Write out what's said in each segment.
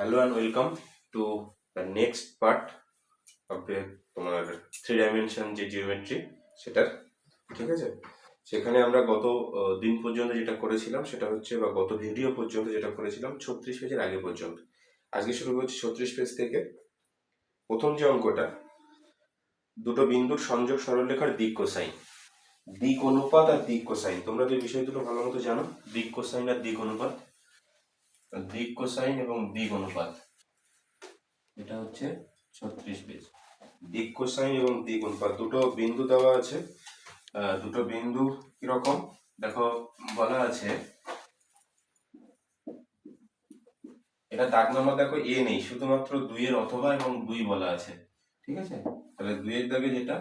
Hello and welcome to the next part of the তোমার 3 dimension যে geometry সেটার। ঠিক আছে, সেখানে আমরা গত দিন পর্যন্ত যেটা করেছিলাম সেটা হচ্ছে বা গত ভিডিও পর্যন্ত যেটা করেছিলাম 36 পেজের আগে পর্যন্ত। আজকে শুরু করছি 36 পেজ থেকে। প্রথম যে অঙ্কটা, দুটো বিন্দুর সংযোগ সরলরেখার দিক কোসাইন, দিক অনুপাত আর দিক কোসাইন। তোমরা তো এই বিষয় দুটো ভালো মতো জানো, দিক কোসাইন আর দিক অনুপাত। দিক কোসাইন এবং দিক অনুপাত, এটা হচ্ছে 36 পেজ। দিক কোসাইন এবং দিক অনুপাত, দুটো বিন্দু দেওয়া আছে। দুটো বিন্দু কিরকম দেখো, বলা আছে, এটা দাগ নাম্বার দেখো এ নেই, শুধুমাত্র 2 এর অথবা এবং 2 বলা আছে। ঠিক আছে, তাহলে 2 এর দাগে যেটা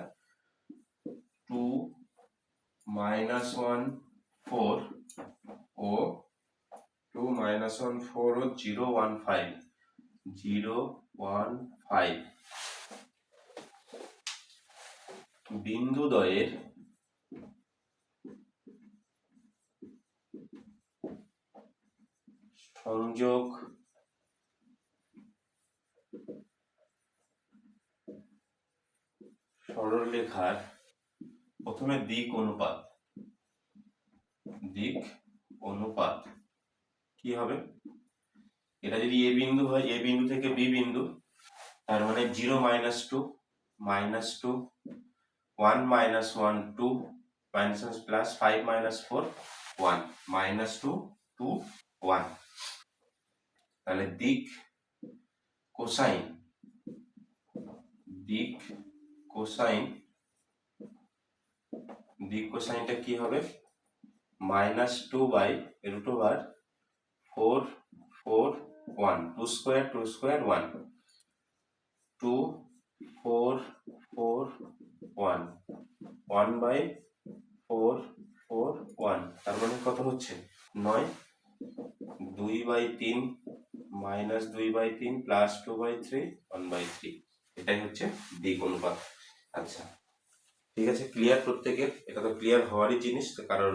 2 -1 4 ও 2 -1 4 ও 0 1 5 0 1 5 বিন্দুদ্বয়ের সংযোগ সরলরেখার প্রথমে দিক অনুপাত, দিক অনুপাত কি হবে? এটা যদি এ বিন্দু হয়, এ বিন্দু থেকে বি বিন্দু, তার মানে 0 -2 -2 1 -1 2 -1 প্লাস 5 -4 1 -2 2 1। তাহলে দিক কোসাইন, দিক কোসাইন, দিক কোসাইনটা কি হবে? -2/√4 4 1 2 স্কয়ার 2 স্কয়ার 1 2 4 4 1 1/4 4 1, তার মানে কত হচ্ছে? 9। 2/3 -2/3 প্লাস 2/3 1/3, এটাই হচ্ছে দিক অনুপাত। আচ্ছা, ঠিক আছে, ক্লিয়ার প্রত্যেকের? এটা তো ক্লিয়ার হওয়ারই জিনিস, কারণ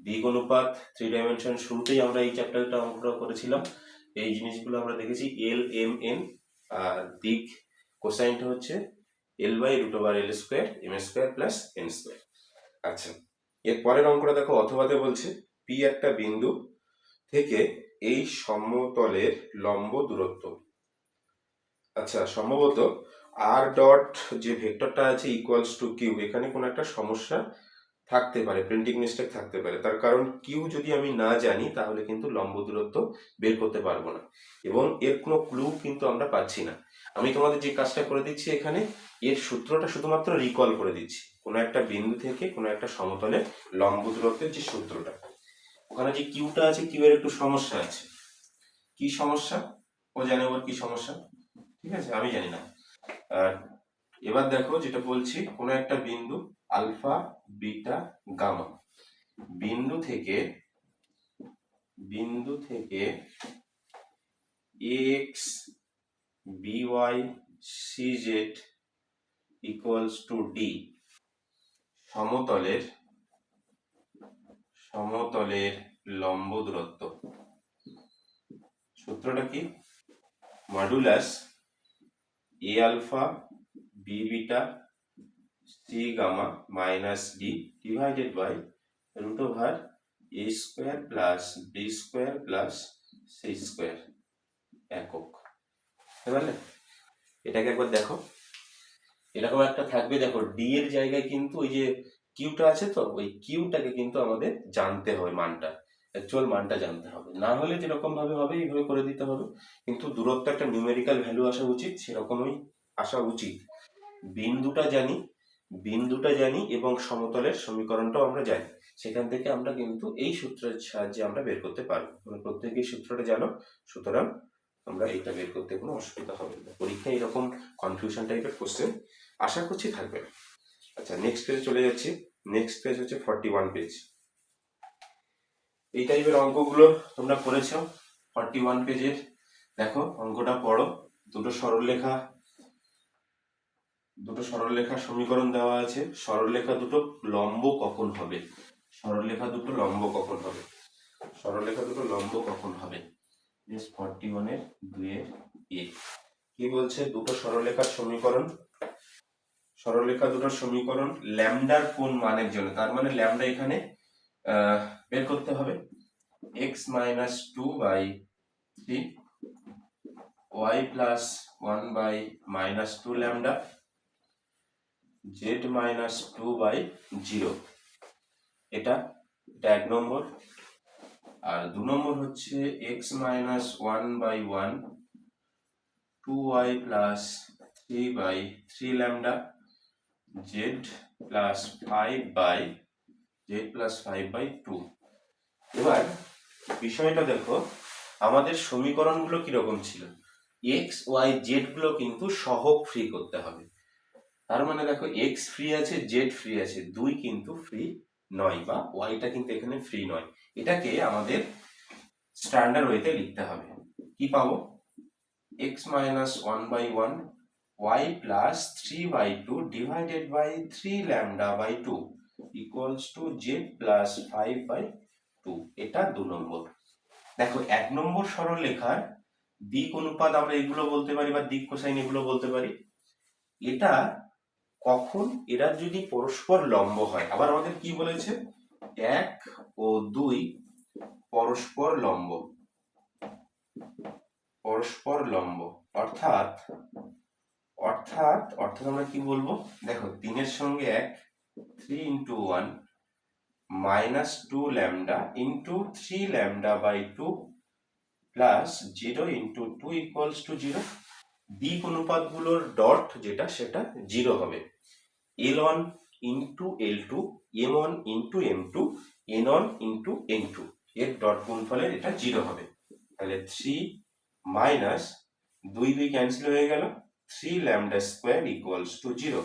দিক অনুপাত 3 ডাইমেনশন শুরুতেই আমরা এই চ্যাপ্টারটা অঙ্কটা করেছিলাম, এই জিনিসগুলো আমরা দেখেছি এল এম এন। আর দিক কোসাইনটা হচ্ছে L/√L² m² প্লাস n²। আচ্ছা, এর পরের অঙ্কটা দেখো, অথবাতে বলছে পি একটা বিন্দু থেকে এই সমতলের লম্ব দূরত্ব। আচ্ছা, সম্ভবত আর ডট যে ভেক্টরটা আছে ইকুয়ালস টু কিউ, এখানে কোনো একটা সমস্যা থাকতে পারে, প্রিন্টিং মিস্টেক থাকতে পারে। তার কারণ কিউ যদি আমি না জানি তাহলে কিন্তু লম্ব দূরত্ব বের করতে পারবো না, এবং এর কোনো ক্লু কিন্তু আমরা পাচ্ছি না। আমি তোমাদের যে কাজটা করে দিচ্ছি এখানে, এর সূত্রটা শুধুমাত্র রিকল করে দিচ্ছি। কোনো একটা বিন্দু থেকে কোনো একটা সমতলে লম্ব দূরত্বের যে সূত্রটা, ওখানে যে কিউটা আছে, কিউ এর একটু সমস্যা আছে। কি সমস্যা ও জানে, ওর কি সমস্যা, ঠিক আছে, আমি জানি না। আর এবার দেখো যেটা বলছি, কোনো একটা বিন্দু আলফা বিটা গামা, বিন্দু থেকে এক্স বিওয়াই সিজেড ইকুয়ালস টু ডি সমতলের লম্ব দূরত্ব। সূত্রটা কি? Modulus a alpha b beta c gamma minus d divided by √a² plus b² plus c², একক। বুঝতে পারলে? এটাকে একবার দেখো, এরকম একটা থাকবে, দেখো ডি এর জায়গায় কিন্তু ওই যে কিউটা আছে, তো ওই কিউটাকে কিন্তু আমাদের জানতে হবে, মানটা, অ্যাকচুয়াল মানটা জানতে হবে, না হলে যেরকম ভাবে হবে এইভাবে করে দিতে হবে। কিন্তু দূরত্ব একটা নিউমেরিক্যাল ভ্যালু আসা উচিত, সেরকমই আসা উচিত। বিন্দুটা জানি এবং সমতলের সমীকরণটাও আমরা জানি, সেখান থেকে আমরা কিন্তু এই সূত্রের সাহায্যে আমরা বের করতে পারবো। মানে প্রত্যেকেই সূত্রটা জানো, সুতরাং আমরা এটা বের করতে কোনো অসুবিধা হবে না। পরীক্ষায় এরকম কনফিউশন টাইপের কোশ্চেন আশা করছি থাকবে না। আচ্ছা, নেক্সট পেজে চলে যাচ্ছি। নেক্সট পেজ হচ্ছে 41 পেজ। এই টাইপের অঙ্কগুলো তোমরা করেছো 41 পেজের। দেখো অঙ্কটা পড়ো। দুটো সরলরেখার সমীকরণ দেওয়া আছে। সরলরেখা দুটো লম্ব কখন হবে? সরলরেখা দুটো লম্ব কখন হবে? এস 41 এর 2 এর এ। কি বলছে? দুটো সরলরেখার সমীকরণ, সরলরেখা দুটোর সমীকরণ ল্যামডার কোন মানের জন্য, তার মানে ল্যামডা এখানে বের করতে হবে। x minus 2/3 y plus 1/-2 lambda z minus 2/0, এটা এক নম্বর। আর 2 নম্বর হচ্ছে x minus 1/1 2y plus 3/3 lambda z plus 5/2। এবার বিষয়টা দেখো, আমাদের সমীকরণগুলো কিরকম ছিল, এক্স ওয়াই জেড গুলো কিন্তু সহগ ফ্রি করতে হবে। তার মানে দেখো এক্স ফ্রি আছে, জেড ফ্রি আছে, দুই কিন্তু ফ্রি নয়, বা ওয়াইটা কিন্তু এখানে ফ্রি নয়। এটাকে আমাদের স্ট্যান্ডার্ড ওয়েতে লিখতে হবে। কি পাবো? x minus 1/1 y plus 3/2 divided by 3 lambda by 2 equals to z plus 5/2। এটা 2 নম্বর। দেখো 1 নম্বর সরলরেখার দিক অনুপাত আমরা এগুলো বলতে পারি, বা দিক কোসাইন এগুলো বলতে পারি। এটা কখন, এরা যদি পরস্পর লম্ব হয়। আবার আমাদের কি বলেছে? 1 ও 2 পরস্পর লম্ব, পরস্পর লম্ব অর্থাৎ অর্থাৎ অর্থাৎ আমরা কি বলবো? দেখো 3 এর সঙ্গে 1, 3 into 1 minus 2 lambda into 3 lambda by 2 plus 0 into 2 equals to 0। দিক অনুপাতগুলোর ডট যেটা, সেটা 0 হবে। L1 into L2, M1 into M2, N1 into N2 এর ডট গুণফলের এটা 0 হবে। তাহলে 3 মাইনাস 2 ক্যান্সেল হয়ে গেল, 3 ল্যামডা স্কোয়ার ইকুয়ালস টু 0।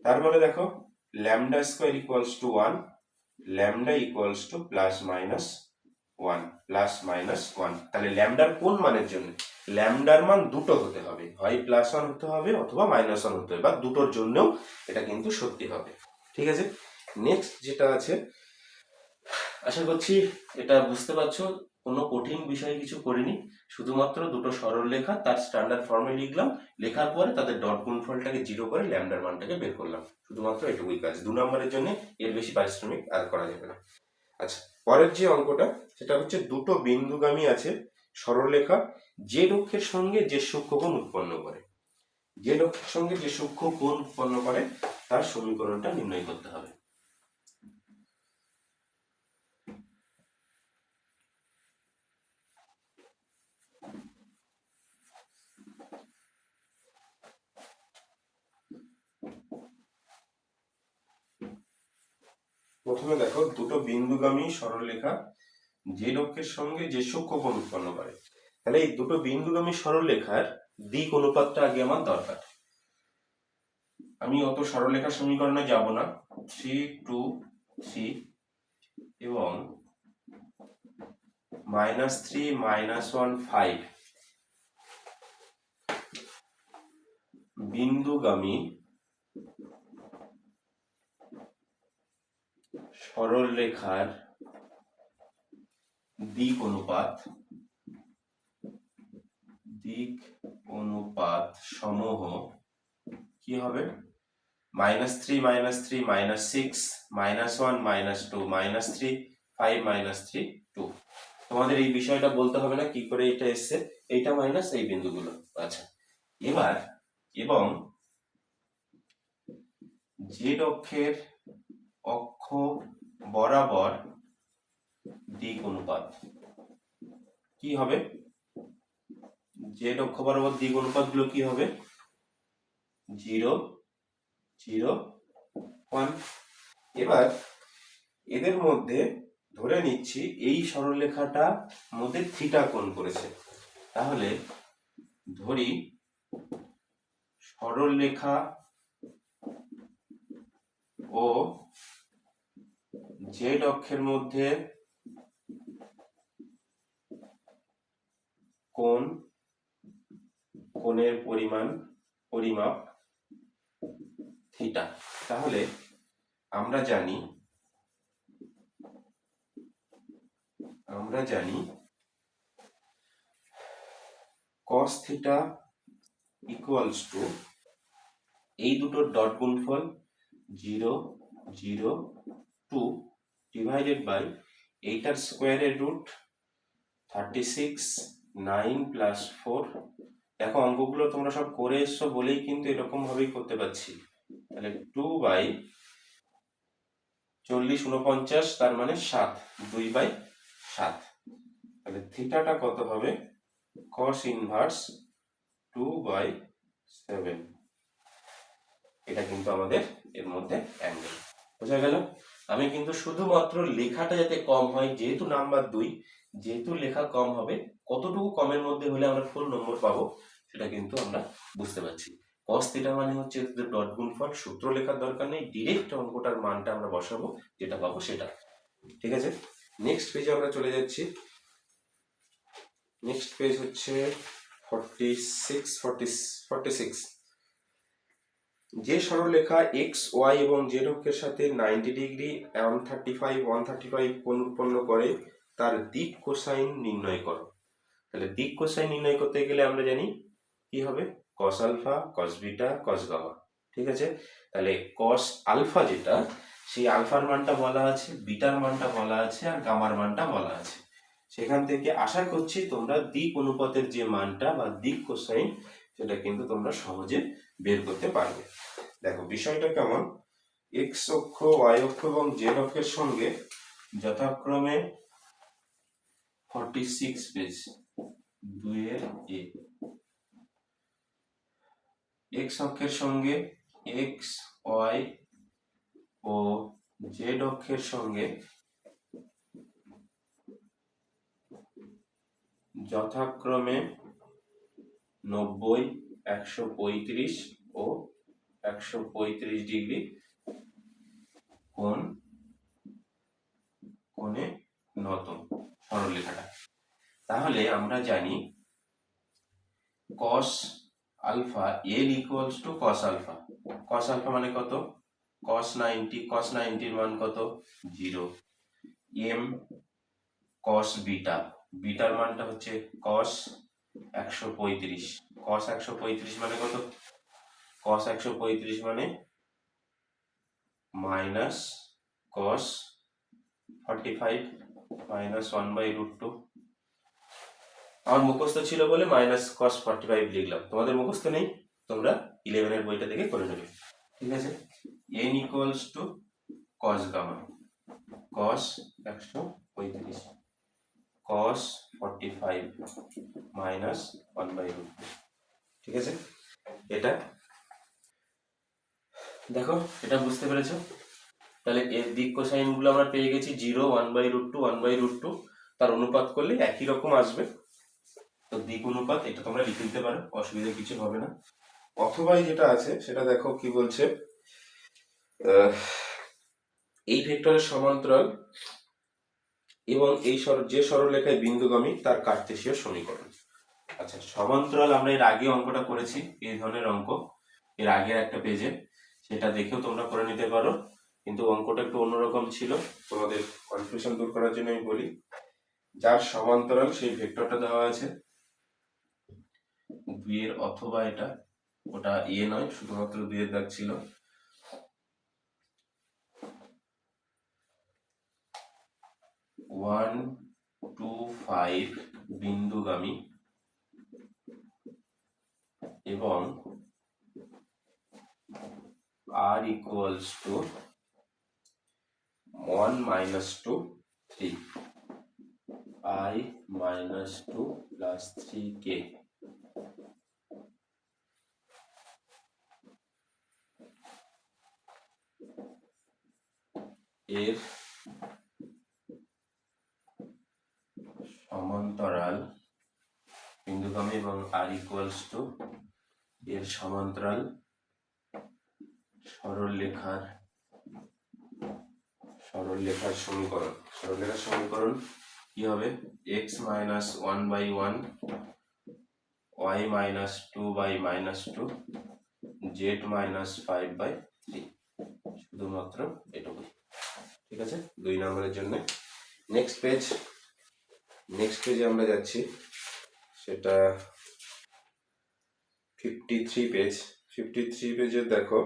তার মানে দেখো lambda square equals to 1, lambda equals to plus minus 1, plus minus 1। তাহলে ল্যামডার কোন মানের জন্য? ল্যামডার মান দুটো হতে হবে, হয় প্লাস 1 হতে হবে অথবা মাইনাস 1 হতে হবে, বা দুটোর জন্যও এটা কিন্তু সত্যি হবে। ঠিক আছে, নেক্সট যেটা আছে, আশা করছি এটা বুঝতে পারছো। কোনো কঠিন বিষয় কিছু করিনি, শুধুমাত্র দুটো সরলরেখা তার স্ট্যান্ডার্ড ফর্মে লিখলাম, লেখার পরে তাদের ডট গুণফলটাকে 0 করে ল্যামডার মানটাকে বের করলাম। শুধুমাত্র এটুকুই কাজ। 2 নম্বরের জন্য এর বেশি পারিশ্রমিক আর করা যাবে না। আচ্ছা, পরের যে অঙ্কটা, সেটা হচ্ছে দুটো বিন্দুগামী আছে সরলরেখা, যে অক্ষের সঙ্গে যে সূক্ষ্মকোণ উৎপন্ন করে, যে অক্ষের সঙ্গে যে সূক্ষ্মকোণ উৎপন্ন করে তার সমীকরণটা নির্ণয় করতে হবে। প্রথমে দেখো দুটো বিন্দুগামী সরলরেখা যে অক্ষের সঙ্গে যে সূক্ষ্মকোণ উৎপন্ন করে, তাহলে এই দুটো বিন্দুগামী সরলরেখার দিক অনুপাতটা আগে আমার দরকার। আমি অত সরলরেখার সমীকরণে যাব না। 3 2 3 এবং -3 -1 5 বিন্দুগামী সরলরেখার দিক অনুপাত সমূহ কি হবে? -3 -3 -6 -1 -2 -3 5 -3 2। তোমাদের এই বিষয়টা বলতে হবে না কি করে এটা এসছে, এইটা মাইনাস এই বিন্দুগুলো। আচ্ছা, এবার এবং জেড অক্ষের অক্ষ বরাবর দিক অনুপাত কি হবে? জেড অক্ষ বরাবর দিক অনুপাত গুলো কি হবে? 0 0 1। এবার এদের মধ্যে ধরে নিচ্ছি এই সরলরেখাটা মধ্যে থিটা কোণ করেছে, তাহলে ধরি সরলরেখা ও জেড অক্ষের মধ্যে কোণের পরিমাপ থিটা। তাহলে আমরা জানি cos থিটা ইকুয়ালস টু এই দুটোর ডট গুণফল 0 0 2 ডিভাইডেড বাই এইটার স্কোয়ারের রুট 36 9 প্লাস 4। দেখো অঙ্কগুলো তোমরা সব করে এসছো বলেই কিন্তু এরকম ভাবেই করতে পারছি। তাহলে 2 বাই 40 49 তার মানে 7, 2 বাই 7। তাহলে থিটাটা কত হবে? cos inverse 2 by 7। এটা কিন্তু আমাদের এর মধ্যে অ্যাঙ্গেল। বোঝা গেল? আমি কিন্তু শুধুমাত্র লেখাটা যাতে কম হয়, যেহেতু নাম্বার 2, যেহেতু লেখা কম হবে, কতটুকু কমের মধ্যে হলে আমরা ফুল নম্বর পাবো সেটা কিন্তু আমরা বুঝতে পারছি। cos থিটা মানে হচ্ছে ডট গুণফল, সূত্র লেখার দরকার নেই, ডিরেক্ট অঙ্কটার মানটা আমরা বসাবো, যেটা পাবো সেটা। ঠিক আছে, নেক্সট পেজে আমরা চলে যাচ্ছি। নেক্সট পেজ হচ্ছে 46। যে সরলরেখা এক্স ওয়াই এবং জেড অক্ষের সাথে 90 ডিগ্রি 135 কোণ উৎপন্ন করে তার দিক কোসাইন নির্ণয় করো। তাহলে দিক কোসাইন নির্ণয় করতে গেলে আমরা জানি কি হবে? cos alpha, cos beta, cos gamma. ঠিক আছে, তাহলে cos আলফা যেটা, সেই আলফার মানটা বলা আছে, বিটার মানটা বলা আছে, আর গামার মানটা বলা আছে। সেখান থেকে আশা করছি তোমরা দিক অনুপাতের যে মানটা বা দিক কোসাইন সেটা কিন্তু তোমরা সহজে বের করতে পারবে। দেখো বিষয়টা কেমন, এক্স অক্ষ, ওয়াই অক্ষ এবং জেড অক্ষের সঙ্গে যথাক্রমে 46 পেজ 2 এর এ, এক্স অক্ষের সঙ্গে এক্স ওয়াই ও জেড অক্ষের সঙ্গে যথাক্রমে 90, 135 ও 135 ডিগ্রি কোণে নত সরলরেখাটা। তাহলে আমরা জানি cos alpha l equals to cos alpha. cos alpha মানে কত? cos 90, cos 90 এর মান কত? 0। m cos বিটা, বিটার মানটা হচ্ছে cos 135। cos 135 মানে কত? cos 135 মানে মাইনাস cos 45 মাইনাস 1/√2। আমার মুখস্থ ছিল বলে মাইনাস cos 45 লিখলাম, তোমাদের মুখস্থ নেই, তোমরা 11 এর বইটা থেকে করে নেবে। ঠিক আছে, n equals to cos gamma, cos 135 cos 45 minus 1/√2। ঠিক আছে, এটা দেখো, এটা বুঝতে পেরেছো? তাহলে এর দিক কোসাইন গুলো আমরা পেয়ে গেছি 0, 1/√2, 1/√2, তার অনুপাত করলে একই রকম আসবে। তো দিক অনুপাত এটা তোমরা লিখে দিতে পারো, অসুবিধা কিছু হবে না। অথবা যেটা আছে সেটা দেখো কি বলছে, এই ভেক্টরের সমান্তরাল এবং এই যে সরলরেখায় বিন্দুগামী তার কার্তেশীয় সমীকরণ। আচ্ছা, সমান্তরাল আমরা এর আগে অঙ্কটা করেছি, এই ধরনের অঙ্ক এর আগের একটা পেজে, সেটা দেখেও তোমরা করে নিতে পারো, কিন্তু অঙ্কটা একটু অন্যরকম ছিল, তোমাদের কনফিউশন দূর করার জন্য আমি বলি। যার সমান্তরাল সেই ভেক্টরটা দেওয়া আছে 2 এর, অথবা এটা, ওটা এ নয়, শুধুমাত্র 2 এর দাগ ছিল। ওয়ান টু ফাইভ বিন্দুগামী এবং r equals to 1 minus 2 3 I minus 2 plus 3k এর সমান্তরাল বিন্দুগামী এবং r ইকুয়ালস টু এর সমান্তরাল সরলরেখার সমীকরণ। সরলরেখার সমীকরণ কি হবে? x minus 1/1 y minus 2/-2 z minus 5/3, শুধুমাত্র এটুকুই। ঠিক আছে, 2 নম্বরের জন্য। নেক্সট পেজে আমরা যাচ্ছি, সেটা 53 পেজ, 53 পেজে দেখো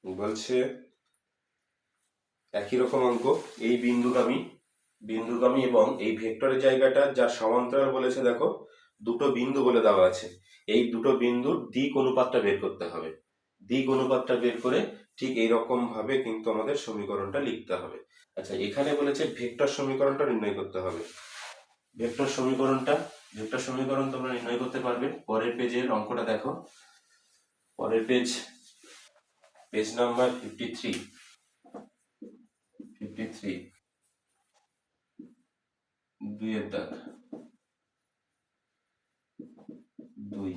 বলছে একই রকম অঙ্ক, এই বিন্দুগামী এবং এই ভেক্টরের জায়গাটা যার সমান্তরাল বলেছে, দেখো দুটো বিন্দু বলে দেওয়া আছে, এই দুটো বিন্দুর দিক অনুপাতটা বের করতে হবে। দিক অনুপাতটা বের করে ঠিক এইরকম ভাবে কিন্তু আমাদের সমীকরণটা লিখতে হবে। আচ্ছা, এখানে বলেছে ভেক্টর সমীকরণটা নির্ণয় করতে হবে। ভেক্টর সমীকরণ তোমরা নির্ণয় করতে পারবে পরের পেজের অঙ্কটা দেখো। পরের পেজ নাম্বার 53 দুইয়ের দাগ 2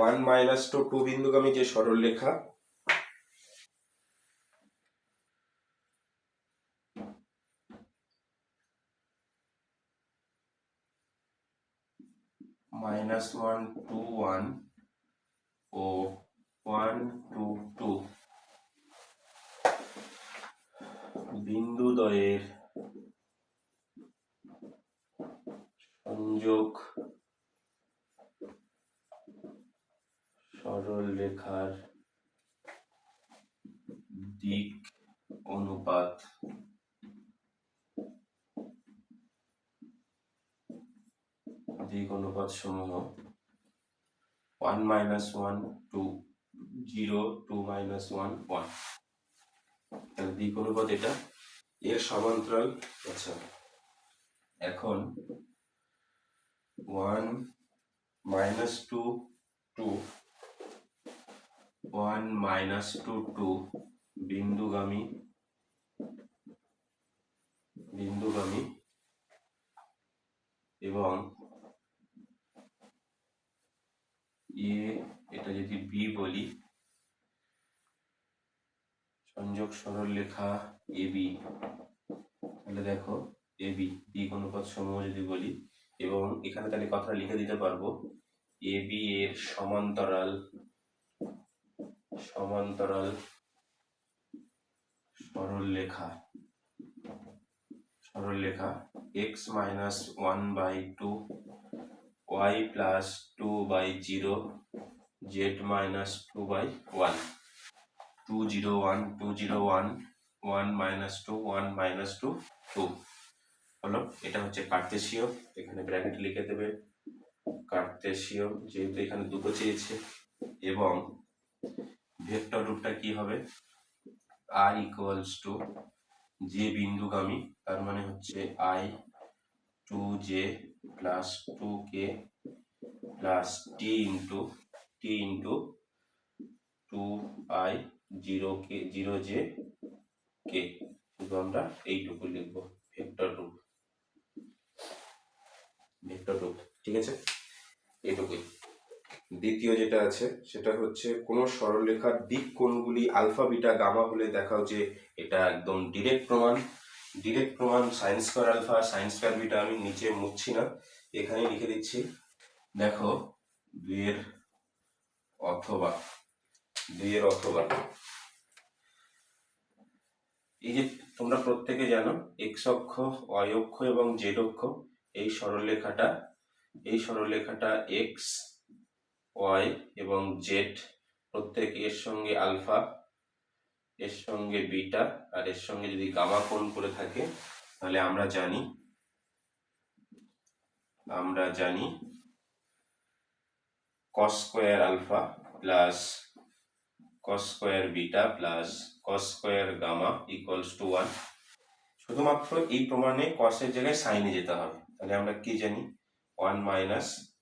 1 - 2 বিন্দুগামী যে সরল রেখা, -1 2 1 ও 1 2 2 বিন্দুদ্বয়ের সংযোগ সরল রেখার দিক অনুপাত সমূহ 1 - 1 2 0 2 - 1 1, দিক অনুপাত এটা, এর সমান্তরাল। আচ্ছা, এখন 1 - 2 2 1 - 2 2 বিন্দুগামী এবং এটা যদি বি বলি, সংযোগ সরল রেখা এবি, তাহলে দেখো এবি দিক অনুপাত সমূহ যদি বলি, এবং এখানে তাহলে কথা লিখে দিতে পারবো এবি এর সমান্তরাল সরল রেখা x - 1/2 y + 2/0 z - 2/1 2 0 1 2 0 1 1 - 2 1 - 2 2 হলো। এটা হচ্ছে কার্তেশীয়, এখানে ব্র্যাকেট লিখে দেবে কার্তেশীয়, যেহেতু এখানে দুটো চেয়েছে। এবং ভেক্টর রূপটা কি হবে, r = যে বিন্দুগামী, তার মানে হচ্ছে I 2j + 2k + t × 2i 0k 0j k, শুধু আমরা এইটুকু লিখবো ভেক্টর রূপ, ঠিক আছে, এইটুকুই। দ্বিতীয় যেটা আছে সেটা হচ্ছে কোন সরলরেখার দিক কোণগুলি আলফা বিটা গামা হলে দেখাও যে এটা একদম ডিরেক্ট প্রমাণ sin² আলফা sin² বিটা। আমি নিচে মুছছি না, এখানে লিখে দিচ্ছি, দেখো দুইয়ের অথবা এই যে তোমরা প্রত্যেকে জানো x অক্ষ y অক্ষ এবং z অক্ষ, এই সরলরেখাটা x y এবং z প্রত্যেক এর সঙ্গে আলফা, এর সঙ্গে বিটা, আর এর সঙ্গে যদি গামা কোণ করে থাকে, তাহলে আমরা জানি cos² alpha plus cos² beta plus cos² gamma = 1। শুধুমাত্র এই প্রমাণে cos এর জায়গায় sin এ যেতে হবে, তাহলে আমরা কি জানি 1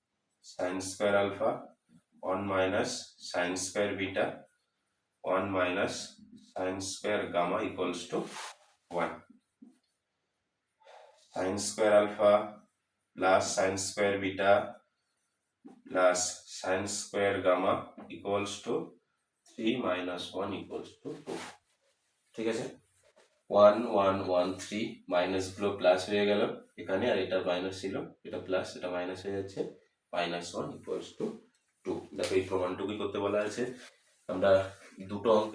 - sin² alpha 1 - sin² beta 1 - sin² gamma = 1। sin² alpha plus sin² beta plus sin² gamma = 3 - 1 = 2, ঠিক আছে। 1 1 1 3 মাইনাস গুলো প্লাস হয়ে গেল এখানে, আর এটা মাইনাস ছিল, এটা প্লাস, এটা মাইনাস হয়ে যাচ্ছে, -1 = 2। দেখো এই প্রমাণটুকুই করতে বলা আছে। আমরা দুটো অঙ্ক